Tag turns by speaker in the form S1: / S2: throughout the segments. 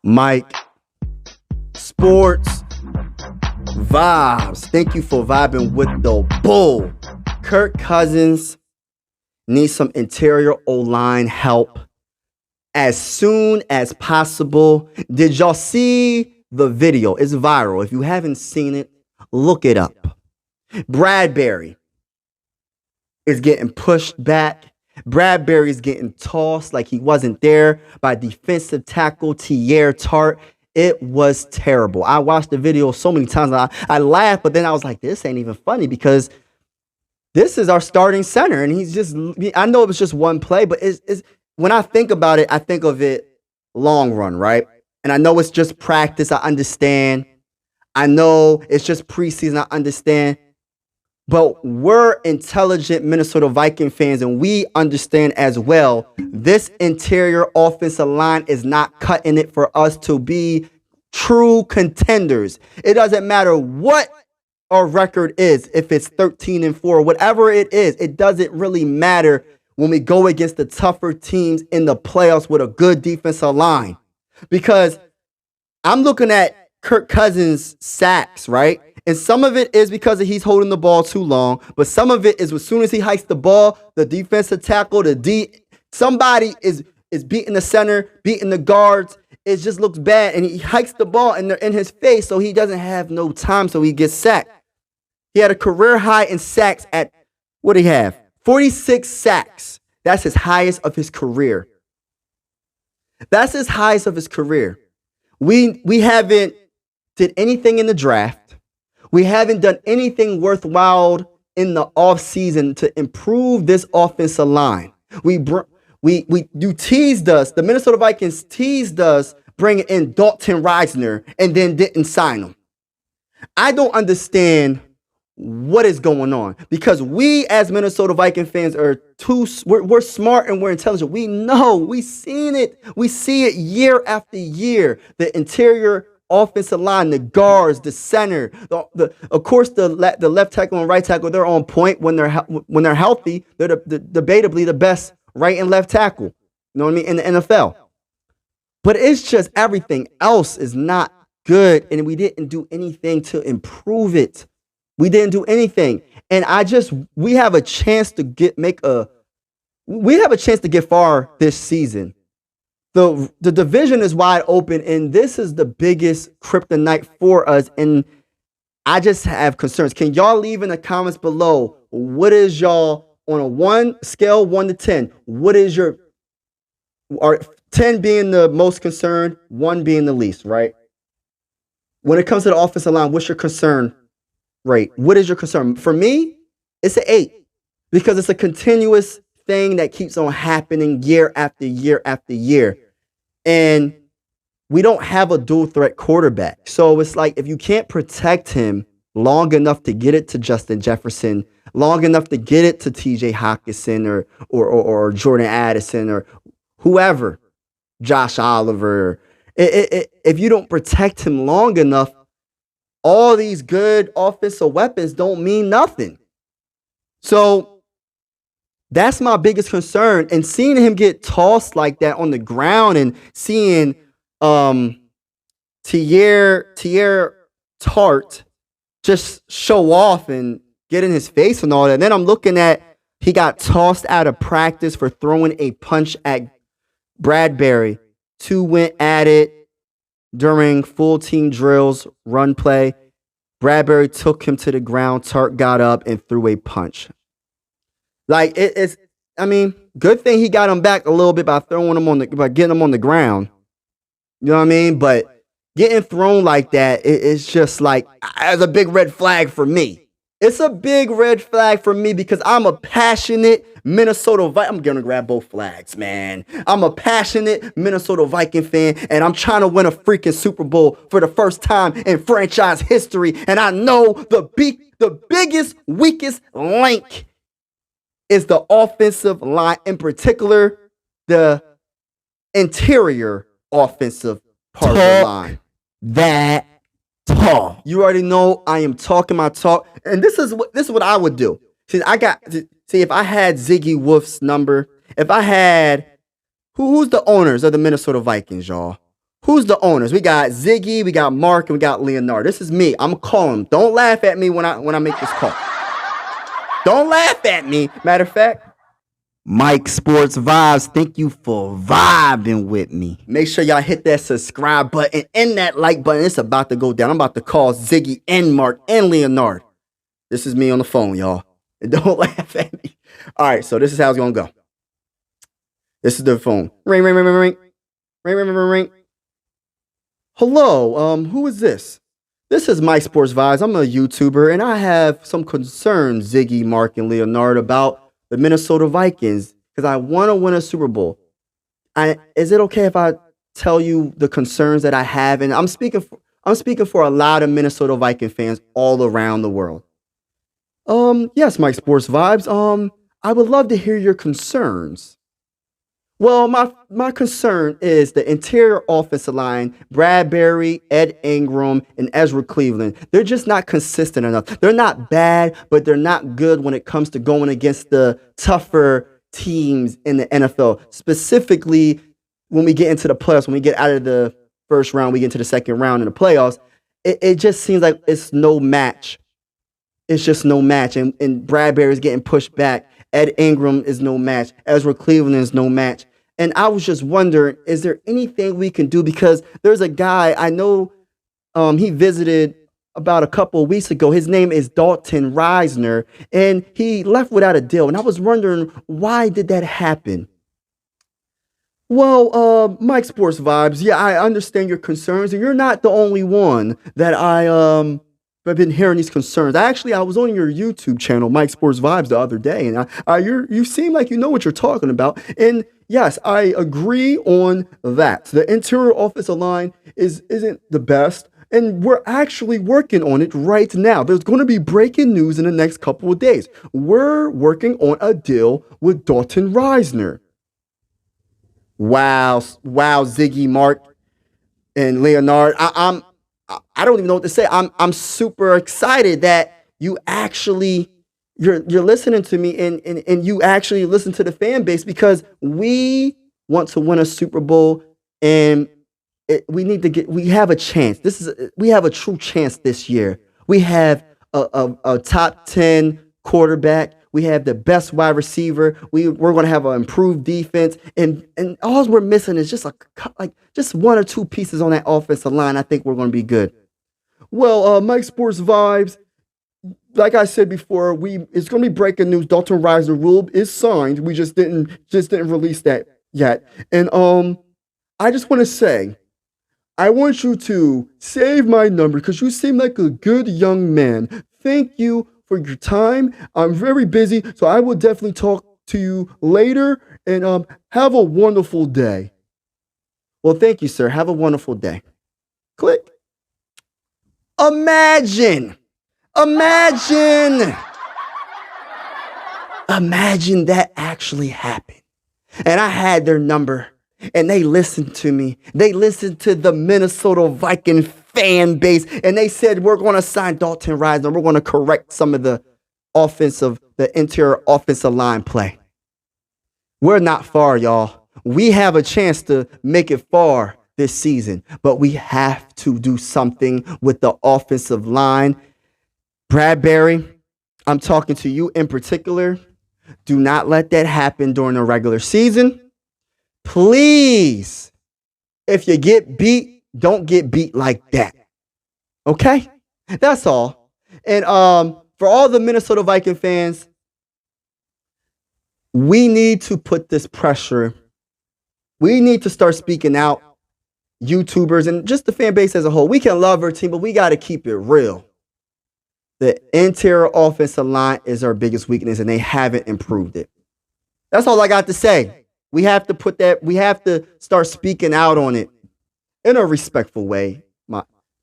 S1: Mike, sports, vibes. Thank you for vibing with the bull. Kirk Cousins needs some interior O-line help as soon as possible. Did y'all see the video? It's viral. If you haven't seen it, look it up. Bradbury is getting pushed back. Bradbury is getting tossed like he wasn't there by defensive tackle Teair Tart. It was terrible. I watched the video so many times. I laughed, but then I was like, this ain't even funny because this is our starting center. And he's just, I know it was just one play, but it's when I think about it, I think of it long run, right? And I know it's just practice. I understand. I know it's just preseason. I understand. But we're intelligent Minnesota Viking fans, and we understand as well, this interior offensive line is not cutting it for us to be true contenders. It doesn't matter what our record is, if it's 13-4, whatever it is, it doesn't really matter when we go against the tougher teams in the playoffs with a good defensive line. Because I'm looking at Kirk Cousins' sacks, right? And some of it is because he's holding the ball too long, but some of it is as soon as he hikes the ball, the defensive tackle, somebody is beating the center, beating the guards. It just looks bad, and he hikes the ball and they're in his face, so he doesn't have no time, so he gets sacked. He had a career high in sacks at, what did he have? 46 sacks. That's his highest of his career. That's his highest of his career. We haven't did anything in the draft. We haven't done anything worthwhile in the offseason to improve this offensive line. You teased us. The Minnesota Vikings teased us bringing in Dalton Risner and then didn't sign him. I don't understand what is going on because we as Minnesota Viking fans we're smart and we're intelligent. We know, we've seen it. We see it year after year. The interior offensive line, the guards, the center, of course the left tackle and right tackle, they're on point when they're healthy. They're debatably the best right and left tackle. You know what I mean, in the NFL. But it's just everything else is not good, and we didn't do anything to improve it. We didn't do anything, and we have a chance to get far this season. The division is wide open, and this is the biggest kryptonite for us, and I just have concerns. Can y'all leave in the comments below, what is y'all, on a scale 1 to 10, what is your, or 10 being the most concerned, 1 being the least, right? When it comes to the offensive line, what's your concern rate? What is your concern? For me, it's an 8, because it's a continuous thing that keeps on happening year after year after year. And we don't have a dual threat quarterback. So it's like, if you can't protect him long enough to get it to Justin Jefferson, long enough to get it to TJ Hockenson or Jordan Addison or whoever, Josh Oliver, if you don't protect him long enough, all these good offensive weapons don't mean nothing. So that's my biggest concern. And seeing him get tossed like that on the ground and seeing Teair Tart just show off and get in his face and all that. And then I'm looking at, he got tossed out of practice for throwing a punch at Bradbury. 2 went at it during full team drills, run play. Bradbury took him to the ground. Tart got up and threw a punch. Like, good thing he got him back a little bit by getting him on the ground. You know what I mean? But getting thrown like that, it's just like, it's a big red flag for me. It's a big red flag for me because I'm a passionate Minnesota Viking. I'm going to grab both flags, man. I'm a passionate Minnesota Viking fan, and I'm trying to win a freaking Super Bowl for the first time in franchise history. And I know the biggest, weakest link is the offensive line, in particular, the interior offensive part of the line.
S2: That talk.
S1: You already know I am talking my talk, and this is what I would do. See, if I had Ziggy Wolf's number, if I had who's the owners of the Minnesota Vikings, y'all? Who's the owners? We got Ziggy, we got Mark, and we got Leonard. This is me. I'm calling them. Don't laugh at me when I make this call. Don't laugh at me. Matter of fact,
S2: Mike Sports Vibes, thank you for vibing with me.
S1: make sure y'all hit that subscribe button and that like button. It's about to go down. I'm about to call Ziggy and Mark and Leonard. This is me on the phone, y'all. And don't laugh at me. All right, so this is how it's going to go. This is the phone. Ring, ring, ring, ring, ring. Ring, ring, ring, ring, ring. Hello, who is this? This is Mike Sports Vibes. I'm a YouTuber, and I have some concerns, Ziggy, Mark, and Leonard, about the Minnesota Vikings because I want to win a Super Bowl. Is it okay if I tell you the concerns that I have? And I'm speaking for a lot of Minnesota Viking fans all around the world. Yes, Mike Sports Vibes. I would love to hear your concerns. Well, my concern is the interior offensive line, Bradbury, Ed Ingram, and Ezra Cleveland. They're just not consistent enough. They're not bad, but they're not good when it comes to going against the tougher teams in the NFL. Specifically, when we get into the playoffs, when we get out of the first round, we get into the second round in the playoffs, it just seems like it's no match. It's just no match. And Bradbury's getting pushed back. Ed Ingram is no match. Ezra Cleveland is no match. And I was just wondering, is there anything we can do? Because there's a guy I know, he visited about a couple of weeks ago. His name is Dalton Risner, and he left without a deal. And I was wondering, why did that happen? Well, Mike Sports Vibes, yeah, I understand your concerns, and you're not the only one that I've been hearing these concerns. I was on your YouTube channel, Mike Sports Vibes, the other day, and you seem like you know what you're talking about. And yes, I agree on that. The interior offensive line isn't the best, and we're actually working on it right now. There's going to be breaking news in the next couple of days. We're working on a deal with Dalton Risner. Wow, Ziggy, Mark, and Leonard. I don't even know what to say. I'm super excited that you're listening to me and you actually listen to the fan base because we want to win a Super Bowl and we have a chance. We have a true chance this year. We have a top 10 quarterback. We have the best wide receiver. We're going to have an improved defense, and all we're missing is just just one or two pieces on that offensive line. I think we're going to be good. Well, Mike Sports Vibes, like I said before, it's going to be breaking news. Dalton Risner rule is signed. We just didn't release that yet. And I just want to say, I want you to save my number because you seem like a good young man. Thank you for your time. I'm very busy, so I will definitely talk to you later, and have a wonderful day. Well, thank you, sir. Have a wonderful day. Click. Imagine that actually happened. And I had their number, and they listened to me. They listened to the Minnesota Viking fan base, and they said, we're going to sign Dalton Risner. We're going to correct some of the interior offensive line play. We're not far, y'all. We have a chance to make it far this season, but we have to do something with the offensive line. Bradbury, I'm talking to you in particular. Do not let that happen during the regular season. Please, if you get beat, don't get beat like that. Okay? That's all. And for all the Minnesota Viking fans, we need to put this pressure. We need to start speaking out. YouTubers and just the fan base as a whole. We can love our team, but we got to keep it real. The interior offensive line is our biggest weakness, and they haven't improved it. That's all I got to say. We have to start speaking out on it in a respectful way.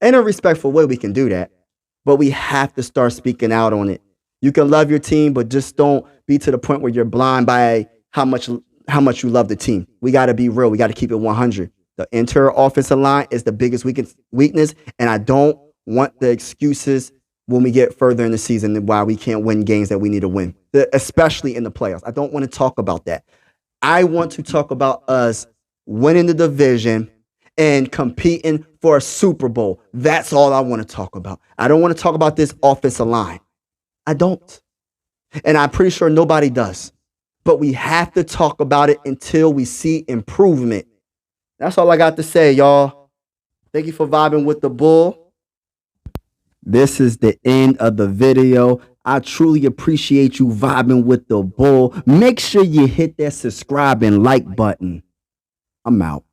S1: In a respectful way, we can do that, but we have to start speaking out on it. You can love your team, but just don't be to the point where you're blind by how much you love the team. We got to be real. We got to keep it 100. The interior offensive line is the biggest weakness, and I don't want the excuses when we get further in the season why we can't win games that we need to win, especially in the playoffs. I don't want to talk about that. I want to talk about us winning the division and competing for a Super Bowl. That's all I want to talk about. I don't want to talk about this offensive line. I don't. And I'm pretty sure nobody does. But we have to talk about it until we see improvement. That's all I got to say, y'all. Thank you for vibing with the bull.
S2: This is the end of the video. I truly appreciate you vibing with the bull. Make sure you hit that subscribe and like button. I'm out.